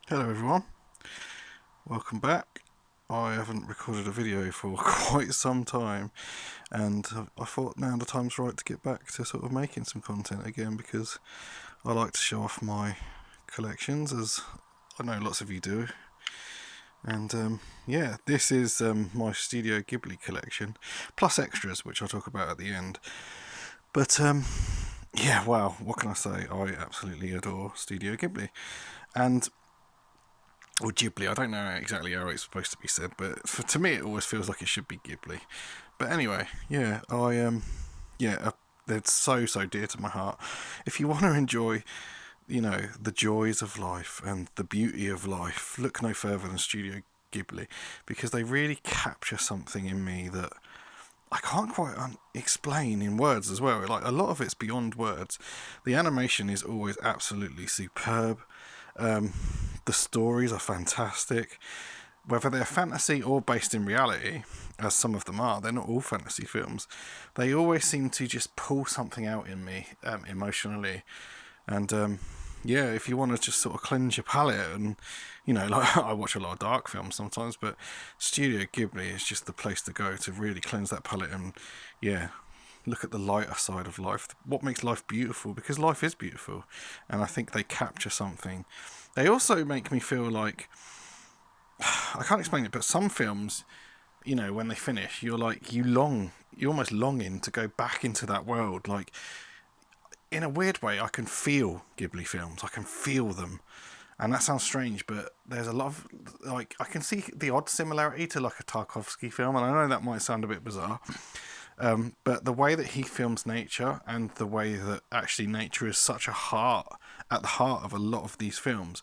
Hello everyone, welcome back. I haven't recorded a video for quite some time, and I thought now the time's right to get back to sort of making some content again, because I like to show off my collections, as I know lots of you do. And yeah, this is my Studio Ghibli collection, plus extras, which I'll talk about at the end. But yeah, wow, what can I say? I absolutely adore Studio Ghibli. And or Ghibli. I don't know exactly how it's supposed to be said, but to me, it always feels like it should be Ghibli. But anyway, yeah, yeah, they're so dear to my heart. If you want to enjoy, the joys of life and the beauty of life, look no further than Studio Ghibli, because they really capture something in me that I can't quite explain in words as well. Like, a lot of it's beyond words. The animation is always absolutely superb. Um, the stories are fantastic. Whether they're fantasy or based in reality, as some of them are, they're not all fantasy films. They always seem to just pull something out in me emotionally. And yeah, if you want to just sort of cleanse your palate, and like I watch a lot of dark films sometimes, but Studio Ghibli is just the place to go to really cleanse that palate and, yeah, look at the lighter side of life. What makes life beautiful? Because life is beautiful, and I think they capture something. They also make me feel like, I can't explain it, but some films, when they finish, you're almost longing to go back into that world. Like, in a weird way, I can feel Ghibli films. I can feel them. And that sounds strange, but there's a lot of, like, I can see the odd similarity to like a Tarkovsky film, and I know that might sound a bit bizarre, but the way that he films nature, and the way that actually nature is such a heart at the heart of a lot of these films,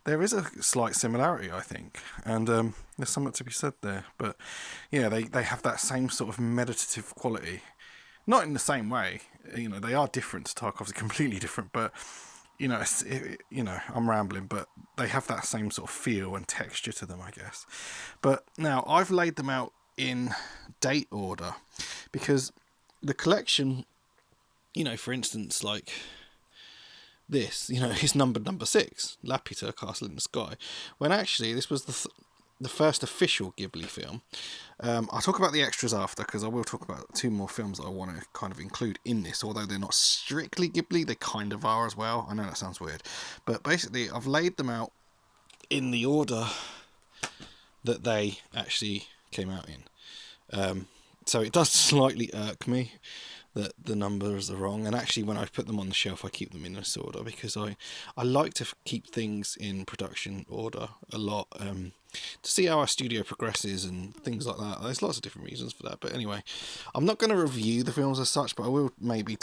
there is a slight similarity, I think, and there's something to be said there. But yeah, they have that same sort of meditative quality, not in the same way. They are different. Tarkov's completely different, but I'm rambling, but they have that same sort of feel and texture to them, I guess. But now I've laid them out in date order, because the collection, for instance, like this, is numbered number 6, Laputa Castle in the Sky, when actually this was the first official Ghibli film. I'll talk about the extras after, because I will talk about 2 more films that I want to kind of include in this, although they're not strictly Ghibli, they kind of are as well. I know that sounds weird, but basically I've laid them out in the order that they actually came out in. So it does slightly irk me that the numbers are wrong, and actually when I put them on the shelf I keep them in this order, because I like to keep things in production order a lot, to see how our studio progresses and things like that. There's lots of different reasons for that, but anyway, I'm not going to review the films as such, but I will maybe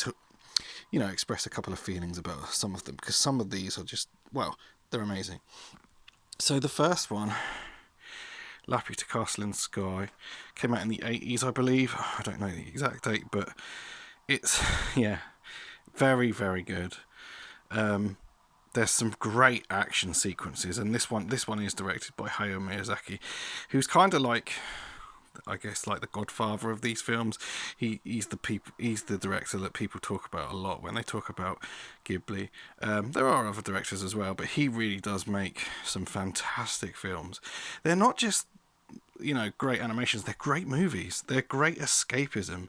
express a couple of feelings about some of them, because some of these are just, well, they're amazing. So the first one, Laputa Castle in the Sky, came out in the 80s, I believe. I don't know the exact date, but it's, yeah, very good. There's some great action sequences, and this one is directed by Hayao Miyazaki, who's kind of like, I guess, like the godfather of these films. He's the director that people talk about a lot when they talk about Ghibli. There are other directors as well, but he really does make some fantastic films. They're not just great animations, they're great movies, they're great escapism,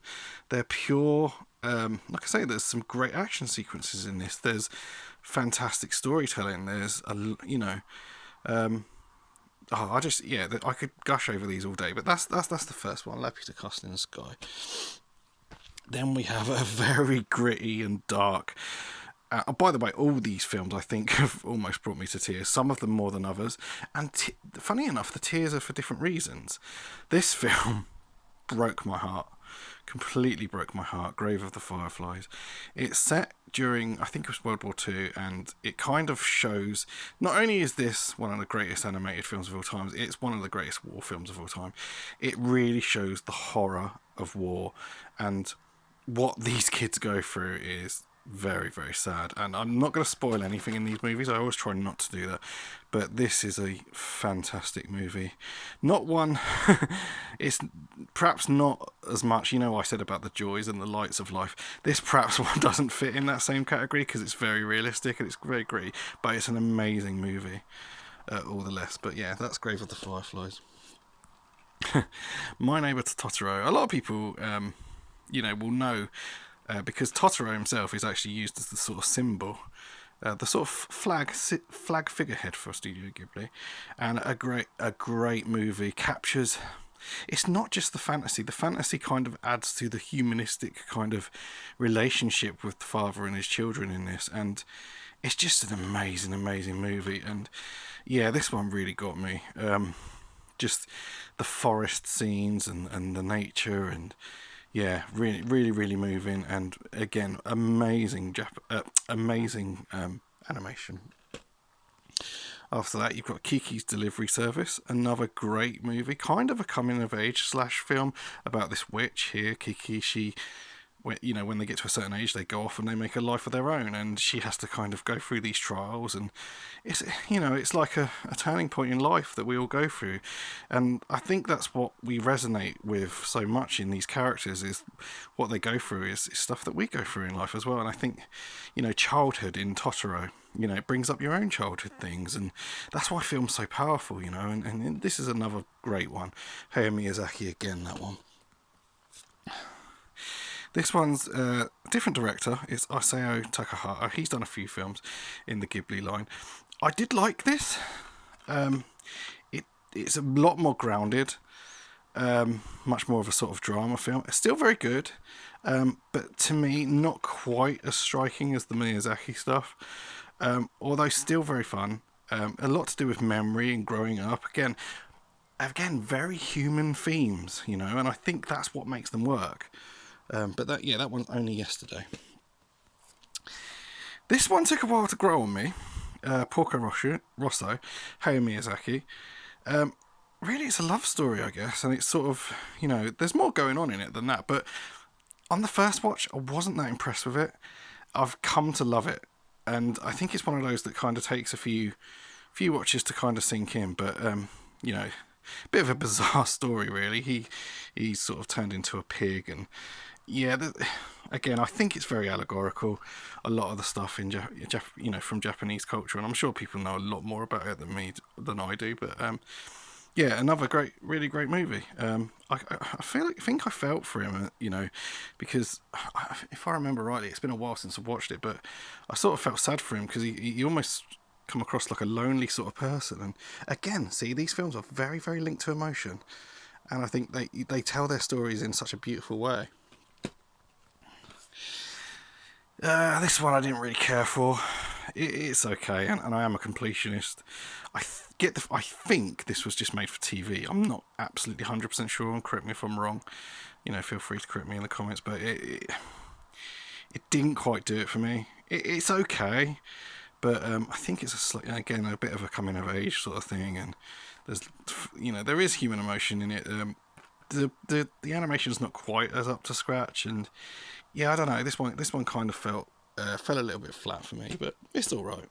they're pure, like I say, there's some great action sequences in this, there's fantastic storytelling, there's I just, yeah, I could gush over these all day, but that's the first one, Laputa Castle in the Sky. Then we have a very gritty and dark, by the way, all these films I think have almost brought me to tears. Some of them more than others, and funny enough, the tears are for different reasons. This film broke my heart, completely broke my heart. Grave of the Fireflies. It's set during, I think it was World War II, and it kind of shows. Not only is this one of the greatest animated films of all time, it's one of the greatest war films of all time. It really shows the horror of war, and what these kids go through is very sad, and I'm not going to spoil anything in these movies. I always try not to do that, but this is a fantastic movie. Not one it's perhaps not as much, I said about the joys and the lights of life, this perhaps one doesn't fit in that same category, because it's very realistic and it's very gritty, but it's an amazing movie. all the less. But yeah, that's Grave of the Fireflies. My Neighbour Totoro. A lot of people, will know because Totoro himself is actually used as the sort of symbol, the sort of flag figurehead for Studio Ghibli, and a great movie. Captures. It's not just the fantasy. The fantasy kind of adds to the humanistic kind of relationship with the father and his children in this, and it's just an amazing movie. And yeah, this one really got me. Just the forest scenes and the nature, and yeah, really moving. And again, amazing animation. After that, you've got Kiki's Delivery Service, another great movie, kind of a coming of age / film about this witch here, Kiki. She, when they get to a certain age, they go off and they make a life of their own, and she has to kind of go through these trials, and it's like a turning point in life that we all go through, and I think that's what we resonate with so much in these characters, is what they go through is stuff that we go through in life as well. And I think, childhood in Totoro, it brings up your own childhood things, and that's why film's so powerful, and this is another great one. Hayao Miyazaki again, that one. This one's a different director. It's Isao Takahata. He's done a few films in the Ghibli line. I did like this. It's a lot more grounded, much more of a sort of drama film. It's still very good, but to me, not quite as striking as the Miyazaki stuff. Although still very fun. A lot to do with memory and growing up. Again, very human themes, and I think that's what makes them work. But that one's only yesterday. This one took a while to grow on me. Porco Rosso, Hayao Miyazaki. Really, it's a love story, I guess, and it's sort of, there's more going on in it than that. But on the first watch, I wasn't that impressed with it. I've come to love it, and I think it's one of those that kind of takes a few watches to kind of sink in. But bit of a bizarre story, really. He's sort of turned into a pig, and yeah, again, I think it's very allegorical. A lot of the stuff in from Japanese culture, and I'm sure people know a lot more about it than I do. But yeah, another really great movie. I think I felt for him, because if I remember rightly, it's been a while since I watched it, but I sort of felt sad for him because he almost come across like a lonely sort of person. And again, see, these films are very, very linked to emotion, and I think they tell their stories in such a beautiful way. This one I didn't really care for. It's okay, and I am a completionist. I think this was just made for TV. I'm not absolutely 100% sure, and correct me if I'm wrong. Feel free to correct me in the comments, but it didn't quite do it for me. It's okay, but I think it's a bit of a coming of age sort of thing, and there is human emotion in it. The animation's not quite as up to scratch, and yeah, I don't know. This one kind of fell a little bit flat for me, but it's all right.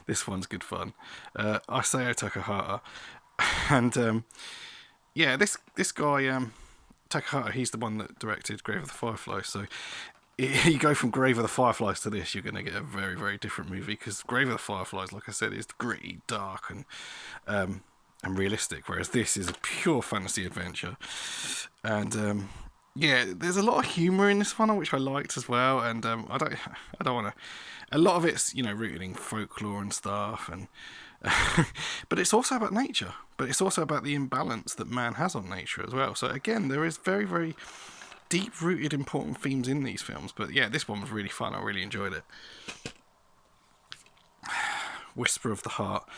This one's good fun. Isao Takahata, and yeah, this guy Takahata, he's the one that directed Grave of the Fireflies. So you go from Grave of the Fireflies to this, you're going to get a very, very different movie, because Grave of the Fireflies, like I said, is gritty, dark, and realistic, whereas this is a pure fantasy adventure. And yeah, there's a lot of humour in this one, which I liked as well. And I don't want to. A lot of it's rooted in folklore and stuff, and but it's also about nature. But it's also about the imbalance that man has on nature as well. So again, there is very, very deep-rooted, important themes in these films. But yeah, this one was really fun. I really enjoyed it. Whisper of the Heart.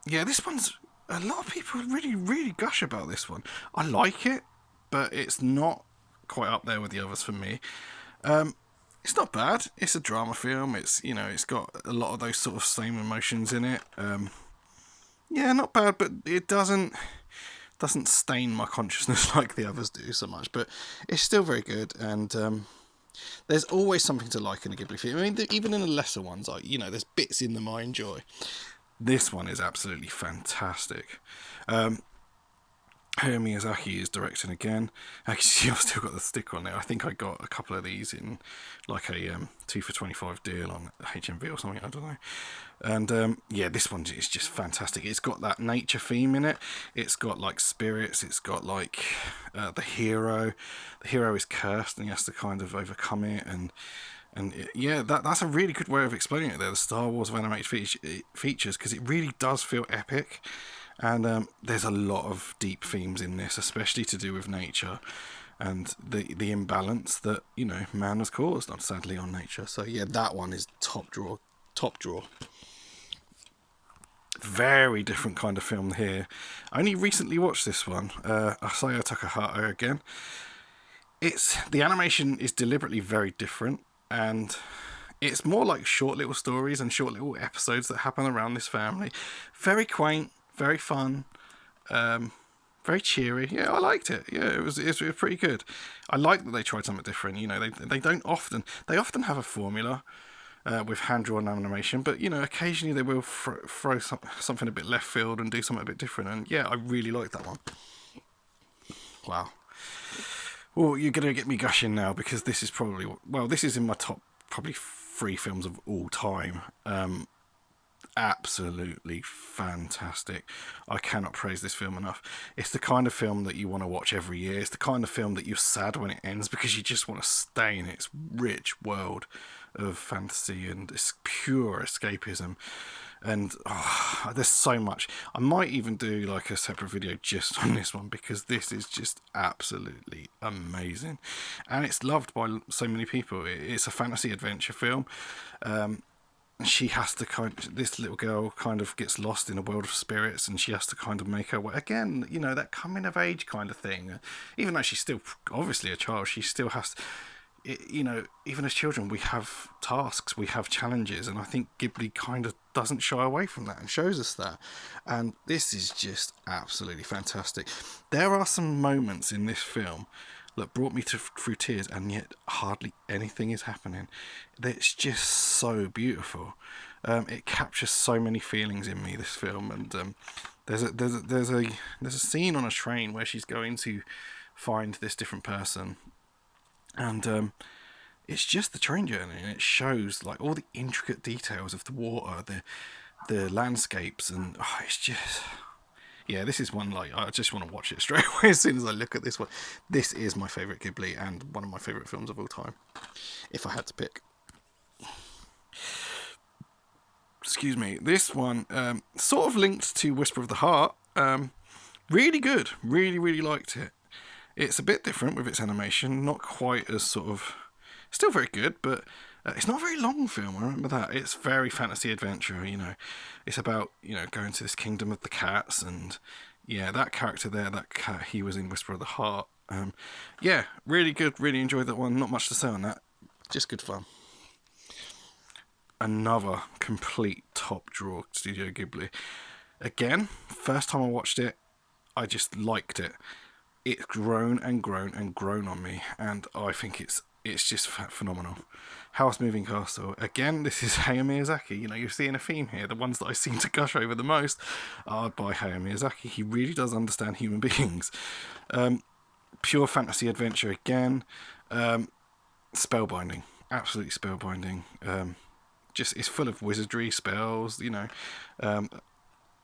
Yeah, this one's, a lot of people really, really gush about this one. I like it, but it's not quite up there with the others for me. It's not bad. It's a drama film. It's got a lot of those sort of same emotions in it. Yeah, not bad, but it doesn't stain my consciousness like the others do so much. But it's still very good, and there's always something to like in a Ghibli film. I mean, even in the lesser ones, there's bits in them I enjoy. This one is absolutely fantastic. Hayao Miyazaki is directing again. Actually, I've still got the sticker on there. I think I got a couple of these in like a 2 for 25 deal on HMV or something, I don't know. And yeah, this one is just fantastic. It's got that nature theme in it. It's got like spirits. It's got like the hero. The hero is cursed and he has to kind of overcome it. And yeah, that's a really good way of explaining it there. The Star Wars of animated features, because it really does feel epic. And there's a lot of deep themes in this, especially to do with nature and the imbalance that, you know, man has caused, sadly, on nature. So yeah, that one is top drawer. Top drawer. Very different kind of film here. I only recently watched this one. Asaya Takahata again. The animation is deliberately very different, and it's more like short little stories and short little episodes that happen around this family. Very quaint, very fun, very cheery. Yeah, I liked it. Yeah, it was pretty good. I like that they tried something different. You know, they often have a formula with hand drawn animation, but you know, occasionally they will throw something a bit left field and do something a bit different. And yeah, I really liked that one. Wow. Well, you're going to get me gushing now, because this is probably, well, this is in my top probably 3 films of all time. Absolutely fantastic. I cannot praise this film enough. It's the kind of film that you want to watch every year. It's the kind of film that you're sad when it ends, because you just want to stay in its rich world of fantasy and it's pure escapism. And there's so much. I might even do like a separate video just on this one, because this is just absolutely amazing, and it's loved by so many people. It's a fantasy adventure film. She has to this little girl kind of gets lost in a world of spirits, and she has to kind of make her way again. You know, that coming of age kind of thing. Even though she's still obviously a child, she still has. You know, even as children, we have tasks, we have challenges, and I think Ghibli kind of doesn't shy away from that and shows us that. And this is just absolutely fantastic. There are some moments in this film that brought me through tears, and yet hardly anything is happening. It's just so beautiful. It captures so many feelings in me, this film. And there's a scene on a train where she's going to find this different person. And it's just the train journey, and it shows like all the intricate details of the water, the landscapes, and it's just, yeah, this is one like I just want to watch it straight away as soon as I look at this one. This is my favourite Ghibli and one of my favourite films of all time, if I had to pick. Excuse me. This one sort of linked to Whisper of the Heart. Really good. Really liked it. It's a bit different with its animation, not quite as sort of, still very good, but it's not a very long film. I remember that. It's very fantasy adventure. You know, it's about, you know, going to this kingdom of the cats, and yeah, that character there, that cat, he was in Whisper of the Heart. Yeah, really good. Really enjoyed that one. Not much to say on that. Just good fun. Another complete top drawer Studio Ghibli. Again, first time I watched it, I just liked it. It's grown and grown and grown on me, and I think it's just phenomenal. House Moving Castle. Again, this is Hayao Miyazaki. You know, you're seeing a theme here. The ones that I seem to gush over the most are by Hayao Miyazaki. He really does understand human beings. Pure fantasy adventure again. Spellbinding. Absolutely spellbinding. Just it's full of wizardry, spells, you know.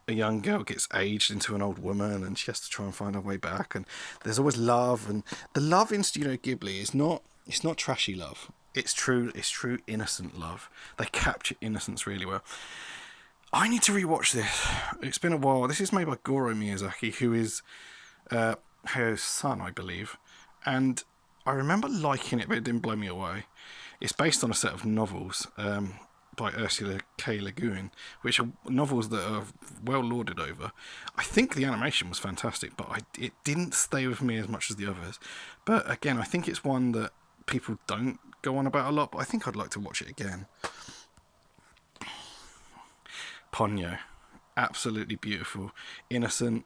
A young girl gets aged into an old woman, and she has to try and find her way back, and there's always love, and the love in Studio Ghibli is not trashy love. It's true innocent love. They capture innocence really well. I need to rewatch this. It's been a while. This is made by Goro Miyazaki, who is Hayao's son, I believe, and I remember liking it, but it didn't blow me away. It's based on a set of novels by Ursula K. Le Guin, which are novels that are well lauded over. I think the animation was fantastic, but it didn't stay with me as much as the others. But again, I think it's one that people don't go on about a lot, but I think I'd like to watch it again. Ponyo. Absolutely beautiful. Innocent.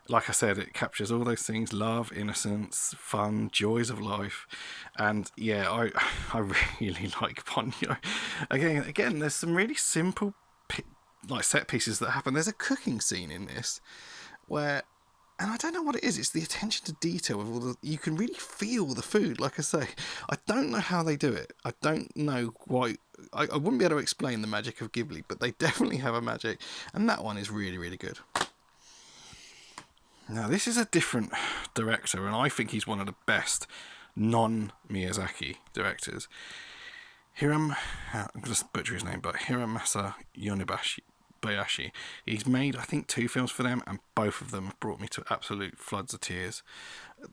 Like I said, it captures all those things: love, innocence, fun, joys of life. And yeah, I really like Ponyo. Again, there's some really simple like set pieces that happen. There's a cooking scene in this where And I don't know what it is. It's the attention to detail with all the. You can really feel the food. Like I say, I don't know how they do it. I don't know why. I wouldn't be able to explain the magic of Ghibli, but they definitely have a magic, and that one is really, really good. Now this is a different director, and I think he's one of the best non-Miyazaki directors. I'm just butcher his name, but Hiramasa Bayashi. He's made, I think, 2 films for them, and both of them have brought me to absolute floods of tears.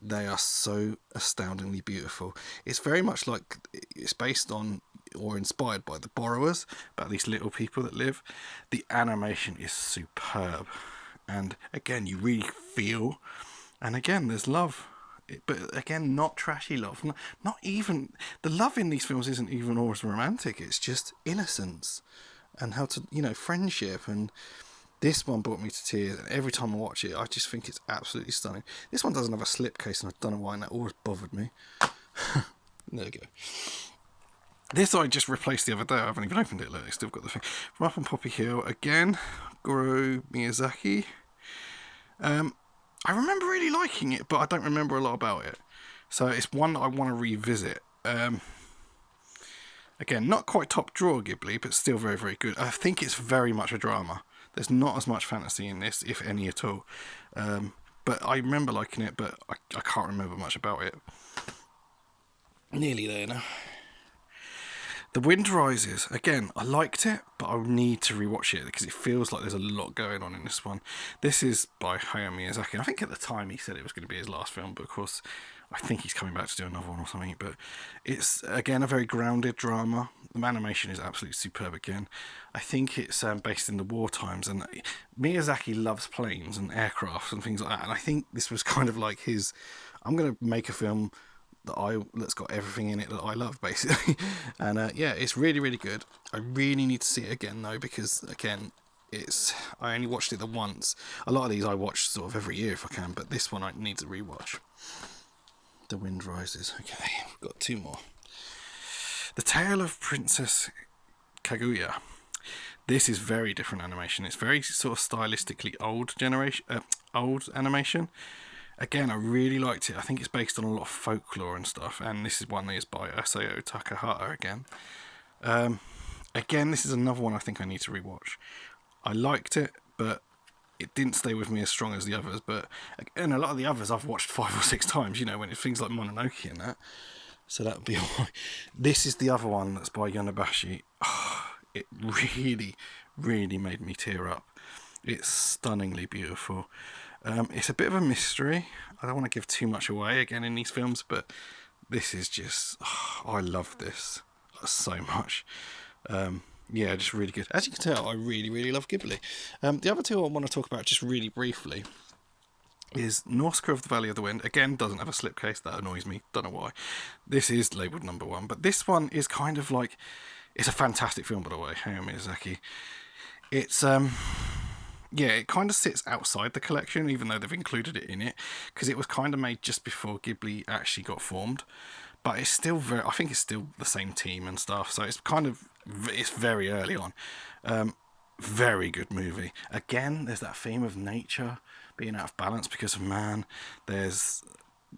They are so astoundingly beautiful. It's very much like it's based on or inspired by The Borrowers, about these little people that live. The animation is superb, and again, you really feel, and again, there's love. But again, not trashy love. Not even the love in these films isn't even always romantic. It's just innocence and how to, friendship. And this one brought me to tears. And every time I watch it, I just think it's absolutely stunning. This one doesn't have a slipcase, and I don't know why, and that always bothered me. There we go. This I just replaced the other day. I haven't even opened it. Look, it's still got the thing. From Up on Poppy Hill again. Goro Miyazaki. I remember really liking it, but I don't remember a lot about it. So it's one that I want to revisit. Again, not quite top drawer Ghibli, but still very, very good. I think it's very much a drama. There's not as much fantasy in this, if any at all. But I remember liking it, but I can't remember much about it. Nearly there now. The Wind Rises. Again, I liked it, but I need to rewatch it because it feels like there's a lot going on in this one. This is by Hayao Miyazaki. I think at the time he said it was going to be his last film, but of course I think he's coming back to do another one or something. But it's, again, a very grounded drama. The animation is absolutely superb again. I think it's based in the war times, and Miyazaki loves planes and aircraft and things like that. And I think this was kind of like his, I'm going to make a film that's got everything in it that I love, basically. And yeah, it's really, really good. I really need to see it again though, because again, I only watched it the once. A lot of these I watch sort of every year if I can, but this one I need to rewatch. The Wind Rises. Okay, we've got 2 more. The Tale of Princess Kaguya. This is very different animation. It's very sort of stylistically old animation. Again, I really liked it. I think it's based on a lot of folklore and stuff, and this is one that is by Asao Takahata again. Again, this is another one I think I need to rewatch. I liked it, but it didn't stay with me as strong as the others. But again, a lot of the others I've watched 5 or 6 times, when it's things like Mononoke and that. So that would be all. This is the other one that's by Yonebashi. Oh, it really, really made me tear up. It's stunningly beautiful. It's a bit of a mystery. I don't want to give too much away again in these films, but this is just, I love this so much. Yeah, just really good. As you can tell, I really, really love Ghibli. The other 2 I want to talk about just really briefly is Nausicaa of the Valley of the Wind. Again, doesn't have a slipcase. That annoys me. Don't know why. This is labelled number 1, but this one is kind of like, it's a fantastic film, by the way, Hayao Miyazaki. It's, yeah, it kind of sits outside the collection, even though they've included it in it, because it was kind of made just before Ghibli actually got formed. But it's still I think it's still the same team and stuff, so it's it's very early on. Very good movie. Again, there's that theme of nature being out of balance because of man. There's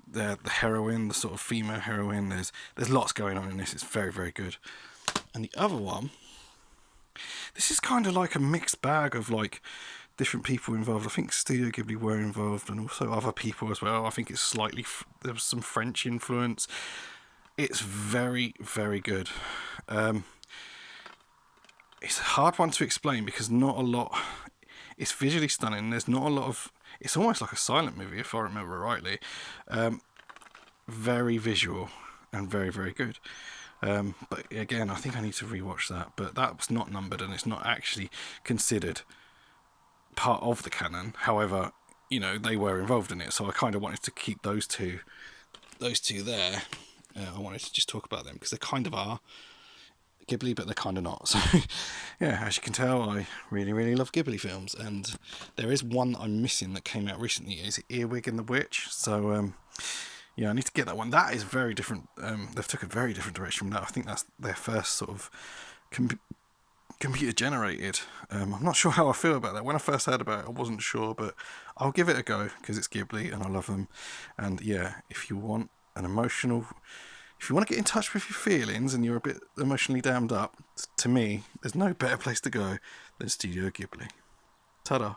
the heroine, the sort of female heroine. There's lots going on in this. It's very, very good. And the other one, this is kind of like a mixed bag of like different people involved. I think Studio Ghibli were involved, and also other people as well. I think it's slightly there was some French influence. It's very, very good. It's a hard one to explain because not a lot. It's visually stunning. There's not a lot of. It's almost like a silent movie, if I remember rightly. Very visual and very, very good. But again, I think I need to rewatch that. But that's not numbered, and it's not actually considered part of the canon. However, they were involved in it, so I kind of wanted to keep those two there. I wanted to just talk about them because they kind of are Ghibli, but they're kind of not. So yeah, as you can tell, I really, really love Ghibli films, and there is one that I'm missing that came out recently. Is Earwig and the Witch? So yeah, I need to get that one. That is very different. They've took a very different direction from that. I think that's their first sort of computer generated. I'm not sure how I feel about that. When I first heard about it, I wasn't sure, but I'll give it a go because it's Ghibli and I love them. And yeah, if you want if you want to get in touch with your feelings and you're a bit emotionally dammed up, to me, there's no better place to go than Studio Ghibli. Ta-da.